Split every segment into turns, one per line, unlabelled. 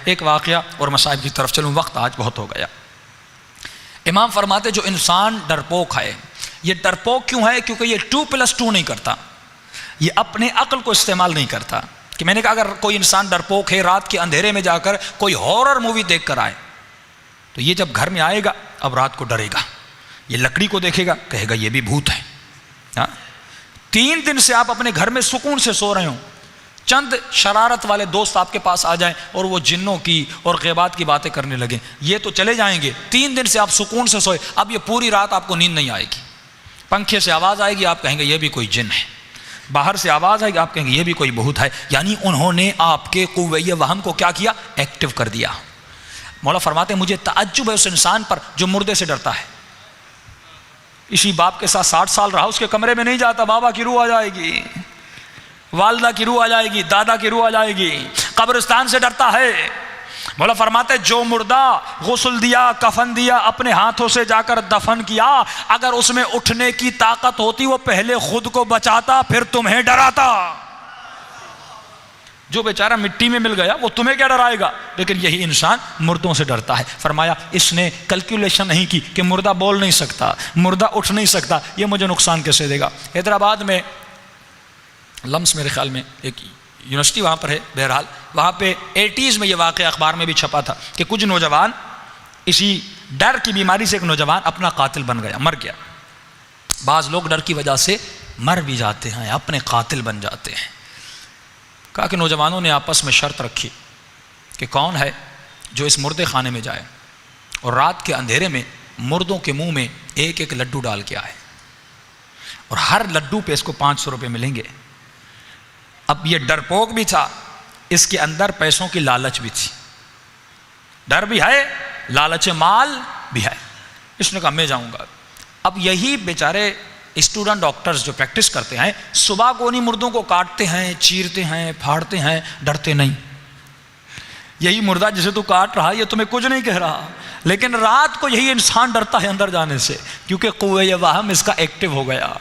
ایک واقعہ اور مصائب کی طرف چلوں، وقت آج بہت ہو گیا۔ امام فرماتے جو انسان ڈرپوک ہے، یہ ڈرپوک کیوں ہے؟ کیونکہ یہ 2+2 نہیں کرتا، یہ اپنے عقل کو استعمال نہیں کرتا۔ کہ میں نے کہا اگر کوئی انسان ڈرپوک ہے، رات کے اندھیرے میں جا کر کوئی ہارر مووی دیکھ کر آئے تو یہ جب گھر میں آئے گا اب رات کو ڈرے گا، یہ لکڑی کو دیکھے گا کہے گا یہ بھی بھوت ہے۔ 3 دن سے آپ اپنے گھر میں سکون سے سو رہے ہوں، چند شرارت والے دوست آپ کے پاس آ جائیں اور وہ جنوں کی اور غیبات کی باتیں کرنے لگیں، یہ تو چلے جائیں گے۔ 3 دن سے آپ سکون سے سوئے، اب یہ پوری رات آپ کو نیند نہیں آئے گی۔ پنکھے سے آواز آئے گی، آپ کہیں گے یہ بھی کوئی جن ہے۔ باہر سے آواز آئے گی، آپ کہیں گے یہ بھی کوئی بہت ہے۔ یعنی انہوں نے آپ کے قوہ وہم کو کیا کیا؟ ایکٹیو کر دیا۔ مولا فرماتے ہیں مجھے تعجب ہے اس انسان پر جو مردے سے ڈرتا ہے۔ اسی باپ کے ساتھ 60 سال رہا، اس کے کمرے میں نہیں جاتا، بابا کی روح آ جائے گی، والدہ کی روح آ جائے گی، دادا کی روح آ جائے گی۔ قبرستان سے ڈرتا ہے۔ مولا فرماتے جو مردہ غسل دیا، کفن دیا، اپنے ہاتھوں سے جا کر دفن کیا، اگر اس میں اٹھنے کی طاقت ہوتی وہ پہلے خود کو بچاتا پھر تمہیں ڈراتا۔ جو بیچارہ مٹی میں مل گیا وہ تمہیں کیا ڈرائے گا؟ لیکن یہی انسان مردوں سے ڈرتا ہے۔ فرمایا اس نے کیلکولیشن نہیں کی کہ مردہ بول نہیں سکتا، مردہ اٹھ نہیں سکتا، یہ مجھے نقصان کیسے دے گا۔ حیدرآباد میں لمس میرے خیال میں ایک یونیورسٹی وہاں پر ہے، بہرحال وہاں پہ 80s میں یہ واقعہ اخبار میں بھی چھپا تھا کہ کچھ نوجوان، اسی ڈر کی بیماری سے ایک نوجوان اپنا قاتل بن گیا، مر گیا۔ بعض لوگ ڈر کی وجہ سے مر بھی جاتے ہیں، اپنے قاتل بن جاتے ہیں۔ کہا کہ نوجوانوں نے آپس میں شرط رکھی کہ کون ہے جو اس مردے خانے میں جائے اور رات کے اندھیرے میں مردوں کے منہ میں ایک ایک لڈو ڈال کے آئے، اور ہر لڈو پہ اس کو 500 روپے ملیں گے۔ اب یہ ڈرپوک بھی تھا، اس کے اندر پیسوں کی لالچ بھی تھی، ڈر بھی ہے، لالچ مال بھی ہے۔ اس نے کہا میں جاؤں گا۔ اب یہی بیچارے اسٹوڈنٹ ڈاکٹرز جو پریکٹس کرتے ہیں، صبح کو انہیں مردوں کو کاٹتے ہیں، چیرتے ہیں، پھاڑتے ہیں، ڈرتے نہیں۔ یہی مردہ جسے تو کاٹ رہا یہ تمہیں کچھ نہیں کہہ رہا، لیکن رات کو یہی انسان ڈرتا ہے اندر جانے سے، کیونکہ قوہ وہم اس کا ایکٹیو ہو گیا،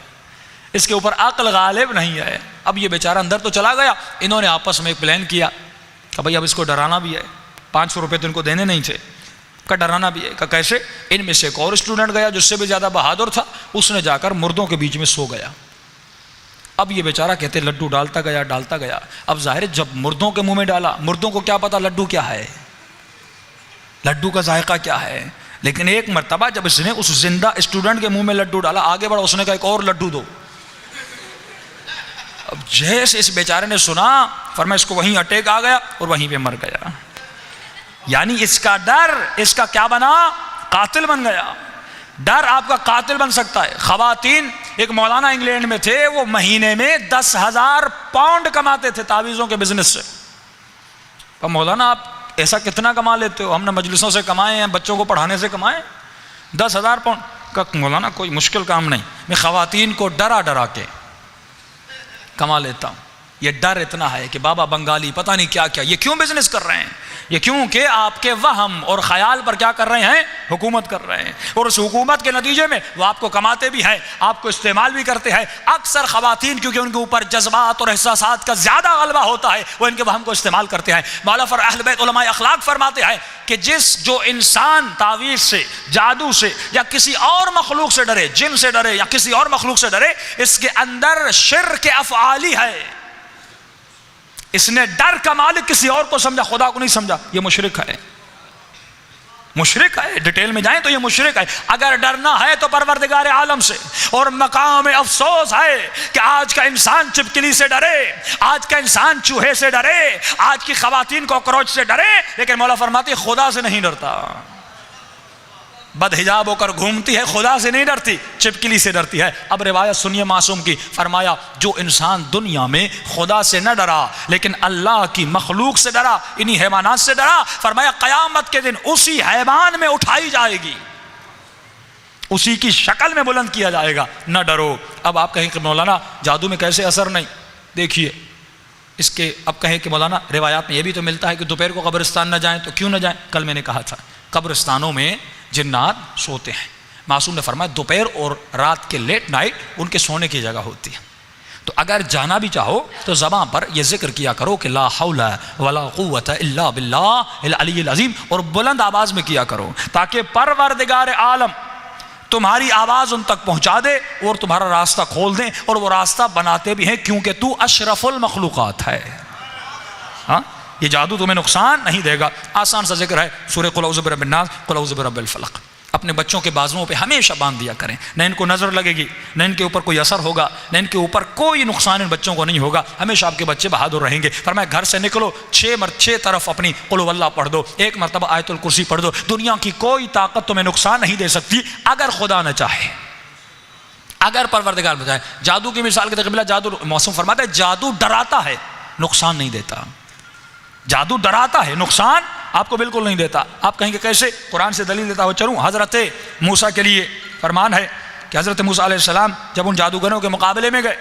اس کے اوپر عقل غالب نہیں ہے۔ اب یہ بیچارہ اندر تو چلا گیا، انہوں نے آپس میں ایک پلان کیا کہ بھائی اب اس کو ڈرانا بھی ہے، 500 روپے تو ان کو دینے نہیں تھے، کا ڈرانا بھی ہے۔ کہ کیسے؟ ان میں سے ایک اور اسٹوڈنٹ گیا جو اس سے بھی زیادہ بہادر تھا، اس نے جا کر مردوں کے بیچ میں سو گیا۔ اب یہ بیچارہ کہتے لڈو ڈالتا گیا۔ اب ظاہر جب مردوں کے منہ میں ڈالا، مردوں کو کیا پتا لڈو کیا ہے، لڈو کا ذائقہ کیا ہے، لیکن ایک مرتبہ جب اس نے اس زندہ اسٹوڈنٹ کے منہ میں لڈو ڈالا، آگے بڑھا، اس نے کہا ایک اور لڈو دو۔ اب جیسے اس بیچارے نے سنا، فرمایا اس کو وہیں اٹیک آ گیا اور وہیں پہ مر گیا۔ یعنی اس کا ڈر اس کا کیا بنا؟ قاتل بن گیا۔ ڈر آپ کا قاتل بن سکتا ہے۔ خواتین، ایک مولانا انگلینڈ میں تھے، وہ مہینے میں 10,000 پاؤنڈ کماتے تھے تعویذوں کے بزنس سے۔ اب مولانا آپ ایسا کتنا کما لیتے ہو؟ ہم نے مجلسوں سے کمائے ہیں، بچوں کو پڑھانے سے کمائے 10,000 پاؤنڈ کا۔ مولانا کوئی مشکل کام نہیں، میں خواتین کو ڈرا کے کما لیتا ہوں۔ یہ ڈر اتنا ہے کہ بابا بنگالی پتہ نہیں کیا کیا، یہ کیوں بزنس کر رہے ہیں؟ یہ کیوں کہ آپ کے وہم اور خیال پر کیا کر رہے ہیں؟ حکومت کر رہے ہیں، اور اس حکومت کے نتیجے میں وہ آپ کو کماتے بھی ہیں، آپ کو استعمال بھی کرتے ہیں۔ اکثر خواتین کیونکہ ان کے اوپر جذبات اور احساسات کا زیادہ غلبہ ہوتا ہے، وہ ان کے وہم کو استعمال کرتے ہیں۔ مولا اہل بیت علماء اخلاق فرماتے ہیں کہ جو انسان تعویذ سے، جادو سے یا کسی اور مخلوق سے ڈرے، جن سے ڈرے یا کسی اور مخلوق سے ڈرے، اس کے اندر شرک افعالی ہے۔ اس نے ڈر کا مالک کسی اور کو سمجھا، خدا کو نہیں سمجھا، یہ مشرک ہے، مشرک ہے۔ ڈیٹیل میں جائیں تو یہ مشرک ہے۔ اگر ڈرنا ہے تو پروردگار عالم سے، اور مقام افسوس ہے کہ آج کا انسان چپکلی سے ڈرے، آج کا انسان چوہے سے ڈرے، آج کی خواتین کاکروچ سے ڈرے، لیکن مولا فرماتی خدا سے نہیں ڈرتا۔ بد حجاب ہو کر گھومتی ہے، خدا سے نہیں ڈرتی، چپکلی سے ڈرتی ہے۔ اب روایت سنیے معصوم کی، فرمایا جو انسان دنیا میں خدا سے نہ ڈرا لیکن اللہ کی مخلوق سے ڈرا، انہی حیوانات سے ڈرا، فرمایا قیامت کے دن اسی حیوان میں اٹھائی جائے گی، اسی کی شکل میں بلند کیا جائے گا، نہ ڈرو۔ اب آپ کہیں کہ مولانا جادو میں کیسے اثر نہیں؟ دیکھیے اس کے، اب کہیں کہ مولانا روایات میں یہ بھی تو ملتا ہے کہ دوپہر کو قبرستان نہ جائیں، تو کیوں نہ جائیں؟ کل میں نے کہا تھا قبرستانوں میں جنات سوتے ہیں۔ معصوم نے فرمایا دوپہر اور رات کے لیٹ نائٹ ان کے سونے کی جگہ ہوتی ہے، تو اگر جانا بھی چاہو تو زبان پر یہ ذکر کیا کرو کہ لا حول ولا قوت الا باللہ العلی العظیم، اور بلند آواز میں کیا کرو تاکہ پروردگار عالم تمہاری آواز ان تک پہنچا دے اور تمہارا راستہ کھول دیں، اور وہ راستہ بناتے بھی ہیں کیونکہ تو اشرف المخلوقات ہے۔ ہاں، یہ جادو تمہیں نقصان نہیں دے گا۔ آسان سا ذکر ہے سورہ قل اعوذ برب الناس، قل اعوذ برب الفلق۔ اپنے بچوں کے بازوؤں پہ ہمیشہ باندھ دیا کریں، نہ ان کو نظر لگے گی، نہ ان کے اوپر کوئی اثر ہوگا، نہ ان کے اوپر کوئی نقصان ان بچوں کو نہیں ہوگا، ہمیشہ آپ کے بچے بہادر رہیں گے۔ فرمایا گھر سے نکلو 6 طرف اپنی قل هو اللہ پڑھ دو، 1 مرتبہ آیت الکرسی پڑھ دو، دنیا کی کوئی طاقت تمہیں نقصان نہیں دے سکتی اگر خدا نہ چاہے، اگر پروردگار نہ چاہے۔ جادو کی مثال کے قبلہ جادو موسم فرماتا ہے جادو ڈراتا ہے، نقصان نہیں دیتا۔ جادو ڈراتا ہے، نقصان آپ کو بالکل نہیں دیتا۔ آپ کہیں گے کیسے؟ قرآن سے دلیل دیتا ہو چلوں۔ حضرت موسیٰ کے لیے فرمان ہے کہ حضرت موسیٰ علیہ السلام جب ان جادوگروں کے مقابلے میں گئے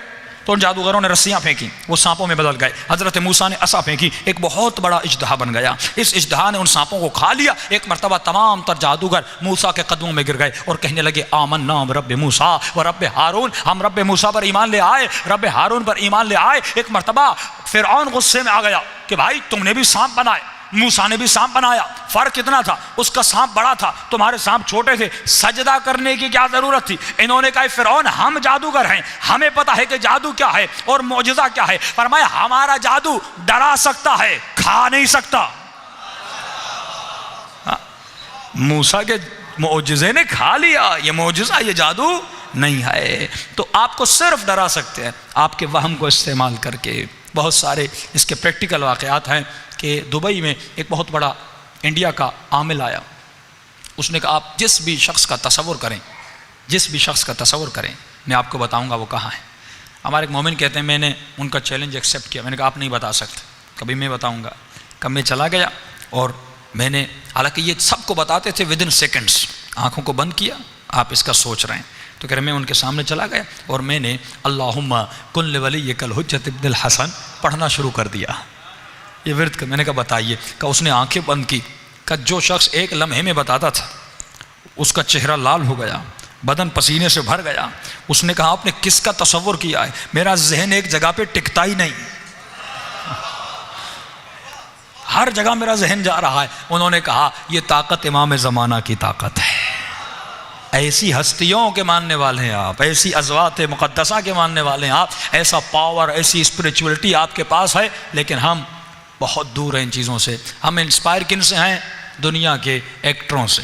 تو ان جادوگروں نے رسیاں پھینکی، وہ سانپوں میں بدل گئے۔ حضرت موسیٰ نے عصا پھینکی، ایک بہت بڑا اژدہا بن گیا، اس اژدہا نے ان سانپوں کو کھا لیا۔ ایک مرتبہ تمام تر جادوگر موسیٰ کے قدموں میں گر گئے اور کہنے لگے آمنا برب موسیٰ و رب ہارون، ہم رب موسیٰ پر ایمان لے آئے، رب ہارون پر ایمان لے آئے۔ ایک مرتبہ فرعون غصے میں آ گیا کہ بھائی تم نے بھی سانپ بنائے، موسیٰ نے بھی سانپ بنایا، فرق کتنا تھا؟ اس کا سانپ بڑا تھا، تمہارے سانپ چھوٹے تھے، سجدہ کرنے کی کیا ضرورت تھی؟ انہوں نے کہا فرعون ہم جادوگر ہیں، ہمیں پتہ ہے کہ جادو کیا ہے اور معجزہ کیا ہے۔ فرمایا ہمارا جادو ڈرا سکتا ہے، کھا نہیں سکتا۔ موسیٰ کے معجزے نے کھا لیا، یہ معجزہ، یہ جادو نہیں ہے۔ تو آپ کو صرف ڈرا سکتے ہیں آپ کے وہم کو استعمال کر کے۔ بہت سارے اس کے پریکٹیکل واقعات ہیں کہ دبئی میں ایک بہت بڑا انڈیا کا عامل آیا، اس نے کہا آپ جس بھی شخص کا تصور کریں میں آپ کو بتاؤں گا وہ کہاں ہے۔ ہمارے ایک مومن کہتے ہیں میں نے ان کا چیلنج ایکسیپٹ کیا، میں نے کہا آپ نہیں بتا سکتے، کبھی میں بتاؤں گا۔ کب میں چلا گیا اور میں نے، حالانکہ یہ سب کو بتاتے تھے ودن سیکنڈز، آنکھوں کو بند کیا، آپ اس کا سوچ رہے ہیں، تو کہہ رہے میں ان کے سامنے چلا گیا اور میں نے اللہم کن لولیک الحجۃ ابن الحسن پڑھنا شروع کر دیا، یہ ورد کا۔ میں نے کہا بتائیے، کہا اس نے آنکھیں بند کی، کہا جو شخص ایک لمحے میں بتاتا تھا اس کا چہرہ لال ہو گیا، بدن پسینے سے بھر گیا۔ اس نے کہا آپ نے کس کا تصور کیا ہے؟ میرا ذہن ایک جگہ پہ ٹکتا ہی نہیں، ہر جگہ میرا ذہن جا رہا ہے۔ انہوں نے کہا یہ طاقت امام زمانہ کی طاقت ہے، ایسی ہستیوں کے ماننے والے ہیں آپ، ایسی ازوات مقدسہ کے ماننے والے ہیں آپ، ایسا پاور، ایسی اسپریچولیٹی آپ کے پاس ہے، لیکن ہم بہت دور ہیں ان چیزوں سے۔ ہم انسپائر کن سے ہیں؟ دنیا کے ایکٹروں سے،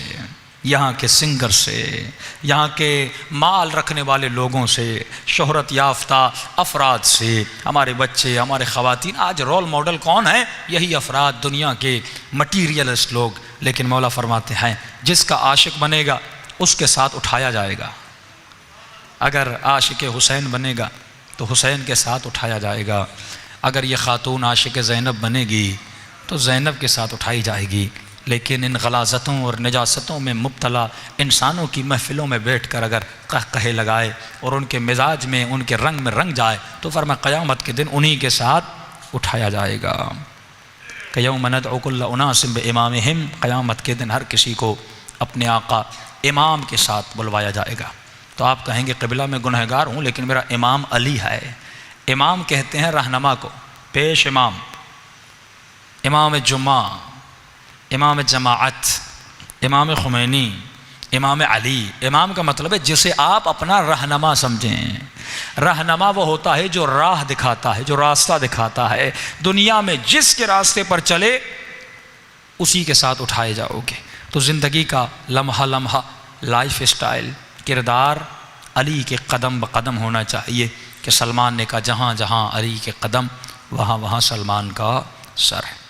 یہاں کے سنگر سے، یہاں کے مال رکھنے والے لوگوں سے، شہرت یافتہ افراد سے۔ ہمارے بچے، ہمارے خواتین، آج رول ماڈل کون ہیں؟ یہی افراد، دنیا کے مٹیریلسٹ لوگ۔ لیکن مولا فرماتے ہیں جس کا عاشق بنے گا اس کے ساتھ اٹھایا جائے گا، اگر عاشق حسین بنے گا تو حسین کے ساتھ اٹھایا جائے گا، اگر یہ خاتون عاشق زینب بنے گی تو زینب کے ساتھ اٹھائی جائے گی۔ لیکن ان غلاظتوں اور نجاستوں میں مبتلا انسانوں کی محفلوں میں بیٹھ کر اگر کہے لگائے اور ان کے مزاج میں، ان کے رنگ میں رنگ جائے تو فرمایا قیامت کے دن انہی کے ساتھ اٹھایا جائے گا کہ یوم ندعو کل اناس بامامہم، قیامت کے دن ہر کسی کو اپنے آقا امام کے ساتھ بلوایا جائے گا۔ تو آپ کہیں گے قبلہ میں گنہگار ہوں لیکن میرا امام علی ہے۔ امام کہتے ہیں رہنما کو، پیش امام، امام جمعہ، امام جماعت، امام خمینی، امام علی۔ امام کا مطلب ہے جسے آپ اپنا رہنما سمجھیں۔ رہنما وہ ہوتا ہے جو راہ دکھاتا ہے، جو راستہ دکھاتا ہے۔ دنیا میں جس کے راستے پر چلے اسی کے ساتھ اٹھائے جاؤ گے۔ تو زندگی کا لمحہ لمحہ لائف اسٹائل، کردار علی کے قدم بقدم ہونا چاہیے کہ سلمان نے کہا جہاں جہاں علی کے قدم وہاں وہاں سلمان کا سر ہے۔